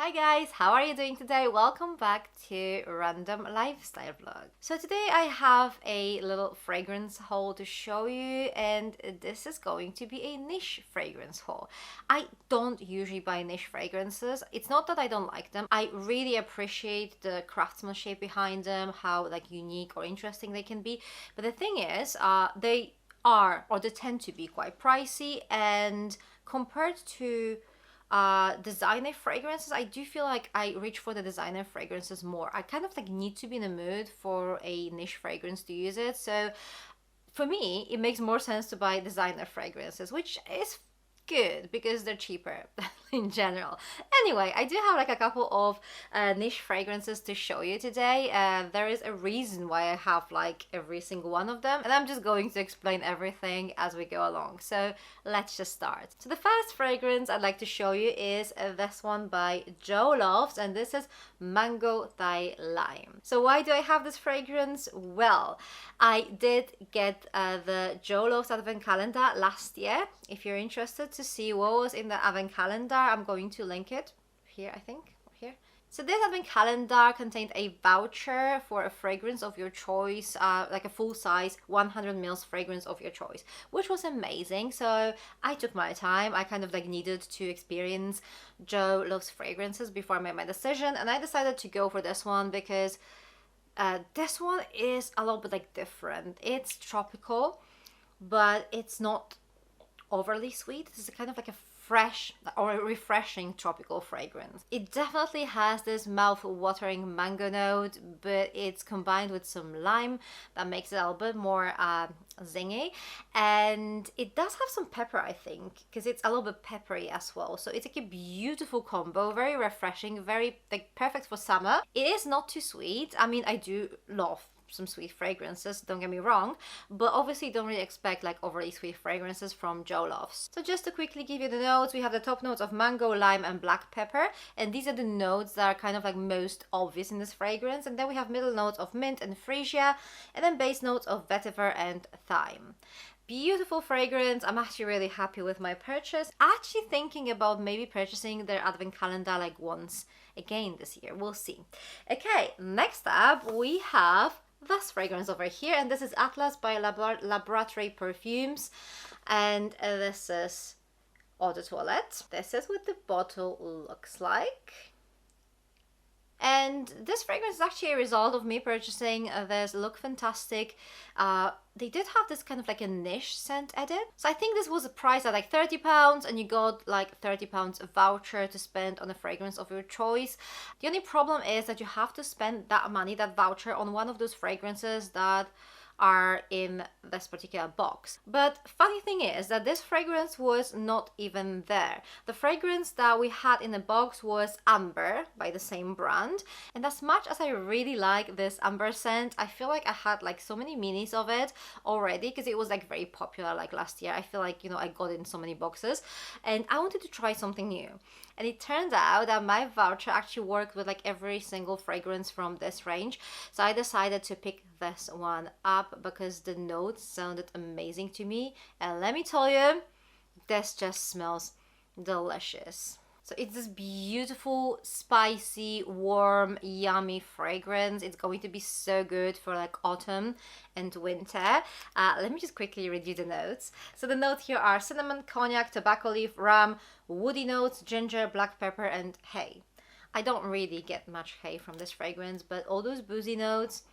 Hi guys, how are you doing today? Welcome back to Random Lifestyle Vlog. So today I have a little fragrance haul to show you, and this is going to be a niche fragrance haul. I don't usually buy niche fragrances. It's not that I don't like them. I really appreciate the craftsmanship behind them, how unique or interesting they can be. But the thing is, they tend to be quite pricey, and compared to designer fragrances, I do feel like I reach for the designer fragrances more. I kind of need to be in the mood for a niche fragrance to use it. So for me, it makes more sense to buy designer fragrances, which is good because they're cheaper in general. Anyway, I do have a couple of niche fragrances to show you today. There is a reason why I have every single one of them, and I'm just going to explain everything as we go along. So let's just start. So the first fragrance I'd like to show you is this one by Jo Loves, and this is Mango Thai Lime. So why do I have this fragrance? Well, I did get the Jo Loves Advent Calendar last year. If you're interested to see what was in the Advent Calendar, I'm going to link it here, I think, here. So this Advent Calendar contained a voucher for a fragrance of your choice, like a full-size 100 ml fragrance of your choice, which was amazing. So I took my time. I kind of needed to experience Jo Loves fragrances before I made my decision, and I decided to go for this one because this one is a little bit different. It's tropical, but it's not overly sweet. This is kind of a fresh or a refreshing tropical fragrance. It definitely has this mouth-watering mango note, but it's combined with some lime that makes it a little bit more zingy, and it does have some pepper, I think, because it's a little bit peppery as well. So it's a beautiful combo, very refreshing, very perfect for summer. It is not too sweet. I mean, I do love some sweet fragrances, don't get me wrong, but obviously don't really expect overly sweet fragrances from Jo Loves. So just to quickly give you the notes, we have the top notes of mango, lime and black pepper, and these are the notes that are kind of most obvious in this fragrance. And then we have middle notes of mint and freesia, and then base notes of vetiver and thyme. Beautiful fragrance. I'm actually really happy with my purchase. Actually thinking about maybe purchasing their Advent Calendar once again this year. We'll see. Okay, next up we have this fragrance over here, and this is Atlas by Laboratory Perfumes, and this is Eau de Toilette. This is what the bottle looks like. And this fragrance is actually a result of me purchasing this Look Fantastic. They did have this kind of a niche scent edit. So I think this was priced at £30, and you got £30 voucher to spend on a fragrance of your choice. The only problem is that you have to spend that money, that voucher, on one of those fragrances that are in this particular box. But funny thing is that this fragrance was not even there. The fragrance that we had in the box was Amber by the same brand, and as much as I really like this amber scent, I feel like I had so many minis of it already because it was very popular last year. I feel I got it in so many boxes, and I wanted to try something new. And it turned out that my voucher actually worked with every single fragrance from this range. So I decided to pick this one up because the notes sounded amazing to me. And let me tell you, this just smells delicious. So it's this beautiful, spicy, warm, yummy fragrance. It's going to be so good for autumn and winter. Let me just quickly read you the notes. So the notes here are cinnamon, cognac, tobacco leaf, rum, woody notes, ginger, black pepper, and hay. I don't really get much hay from this fragrance, but all those boozy notes,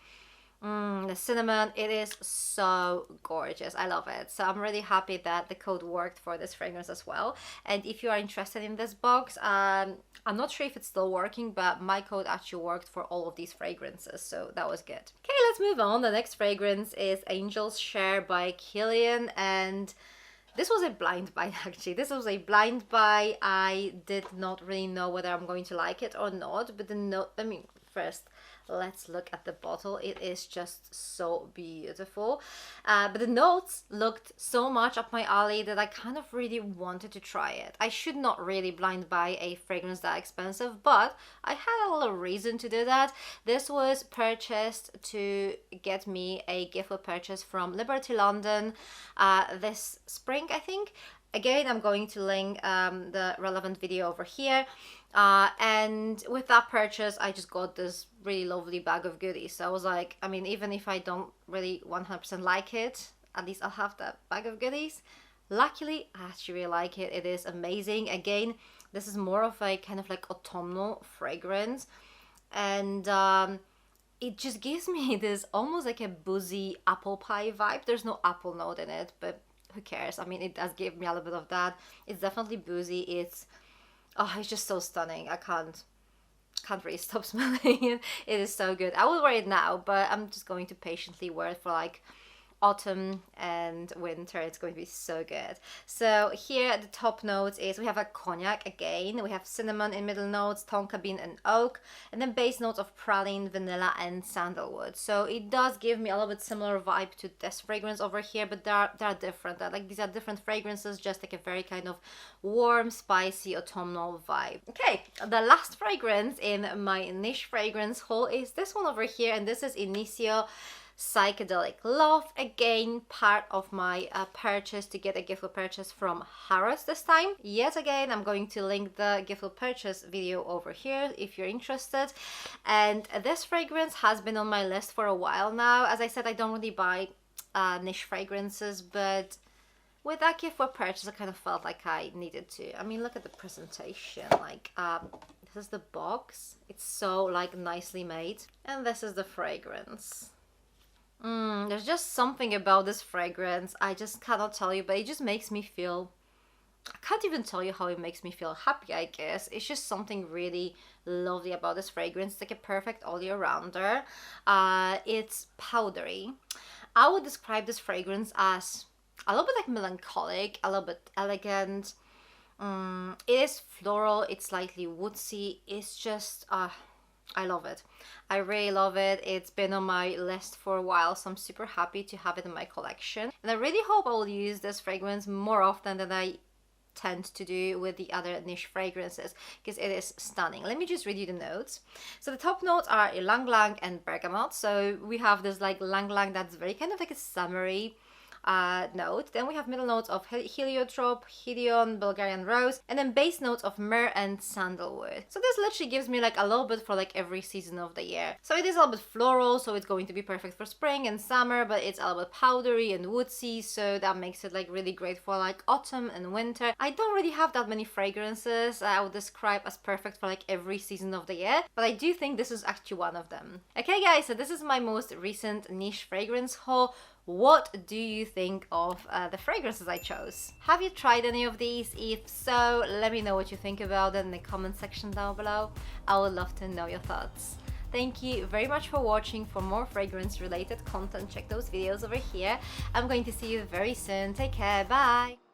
the cinnamon, it is so gorgeous. I love it. So I'm really happy that the code worked for this fragrance as well. And if you are interested in this box, I'm not sure if it's still working, but my code actually worked for all of these fragrances, so that was good. Okay, let's move on. The next fragrance is Angel's Share by Kilian, and this was a blind buy actually. This was a blind buy. I did not really know whether I'm going to like it or not, but the note, first let's look at the bottle. It is just so beautiful, but the notes looked so much up my alley that I kind of really wanted to try it. I should not really blind buy a fragrance that expensive, but I had a little reason to do that. This was purchased to get me a gift with purchase from Liberty London this spring, I think. Again, I'm going to link the relevant video over here. And with that purchase, I just got this really lovely bag of goodies. So I was like, I mean, even if I don't really 100% like it, at least I'll have that bag of goodies. Luckily, I actually really like it. It is amazing. Again, this is more of a kind of like autumnal fragrance. And it just gives me this almost like a boozy apple pie vibe. There's no apple note in it, but who cares? I mean, it does give me a little bit of that. It's definitely boozy. It's just so stunning. I can't really stop smelling it. It is so good. I will wear it now, but I'm just going to patiently wear it for like autumn and winter. It's going to be so good. So here the top notes is we have a cognac again, we have cinnamon in middle notes, tonka bean and oak, and then base notes of praline, vanilla and sandalwood. So it does give me a little bit similar vibe to this fragrance over here, but they're different. Like these are different fragrances, just like a very kind of warm, spicy autumnal vibe. Okay, the last fragrance in my niche fragrance haul is this one over here, and this is Initio Psychedelic Love. Again, part of my purchase to get a gift with purchase from Harrods this time. Yet again, I'm going to link the gift with purchase video over here if you're interested. And this fragrance has been on my list for a while now. As I said, I don't really buy niche fragrances, but with that gift with purchase, I kind of felt like I needed to. I mean, look at the presentation. Like, this is the box. It's so like nicely made. And this is the fragrance. There's just something about this fragrance, I just cannot tell you, but it just makes me feel, I can't even tell you how it makes me feel happy, I guess. It's just something really lovely about this fragrance. It's like a perfect all year rounder. It's powdery. I would describe this fragrance as a little bit like melancholic, a little bit elegant. It is floral, it's slightly woodsy. It's just, I love it. I really love it. It's been on my list for a while, so I'm super happy to have it in my collection. And I really hope I will use this fragrance more often than I tend to do with the other niche fragrances, because it is stunning. Let me just read you the notes. So the top notes are ylang ylang and bergamot. So we have this like ylang ylang that's very kind of like a summery note. Then we have middle notes of heliotrope, Hidion, Bulgarian rose, and then base notes of myrrh and sandalwood. So this literally gives me like a little bit for like every season of the year. So it is a little bit floral, so it's going to be perfect for spring and summer, but it's a little bit powdery and woodsy, so that makes it like really great for like autumn and winter. I don't really have that many fragrances I would describe as perfect for like every season of the year, but I do think this is actually one of them. Okay guys, so this is my most recent niche fragrance haul. What do you think of the fragrances I chose? Have you tried any of these? If so, let me know what you think about it in the comment section down below. I would love to know your thoughts. Thank you very much for watching. For more fragrance related content, check those videos over here. I'm going to see you very soon. Take care. Bye.